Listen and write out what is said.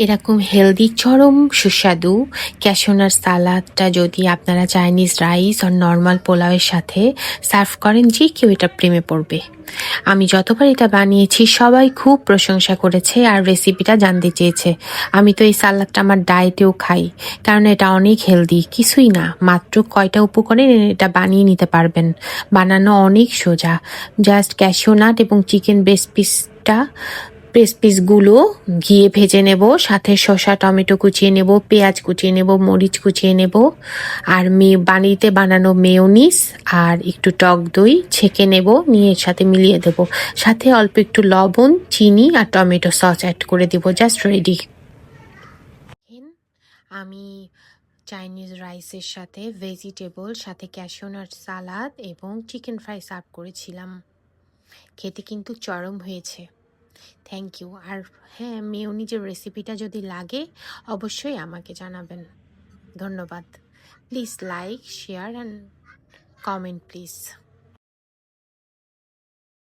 এরকম হেলদি চরম সুস্বাদু ক্যাশনার সালাদটা যদি আপনারা চাইনিজ রাইস আর নর্মাল পোলাওয়ের সাথে সার্ভ করেন, যে কেউ এটা প্রেমে পড়বে। আমি যতবার এটা বানিয়েছি সবাই খুব প্রশংসা করেছে আর রেসিপিটা জানতে চেয়েছে। আমি তো এই সালাদটা আমার ডায়েটেও খাই, কারণ এটা অনেক হেলদি। কিছুই না, মাত্র কয়টা উপকরণে এটা বানিয়ে নিতে পারবেন। বানানো অনেক সোজা। জাস্ট ক্যাশিউ নাট এবং চিকেন ব্রেস্ট পিসগুলো ঘিয়ে ভেজে নেব, সাথে শসা টমেটো কুচিয়ে নেব, পেঁয়াজ কুচিয়ে নেব, মরিচ কুচিয়ে নেব, আর বাড়িতে বানানো মেয়োনিজ আর একটু টক দই ছেঁকে নেব, নিয়ে এর সাথে মিলিয়ে দেব। সাথে অল্প একটু লবণ, চিনি আর টমেটো সস অ্যাড করে দেব। Just ready. আমি চাইনিজ রাইসের সাথে ভেজিটেবল, সাথে ক্যাশিউ নাট সালাদ এবং চিকেন ফ্রাই সার্ভ করেছিলাম। খেতে কিন্তু চরম হয়েছে। Thank you. আর হ্যাঁ, মেয়োনিজের রেসিপিটা যদি লাগে অবশ্যই আমাকে জানাবেন। ধন্যবাদ। Please like, share and comment please.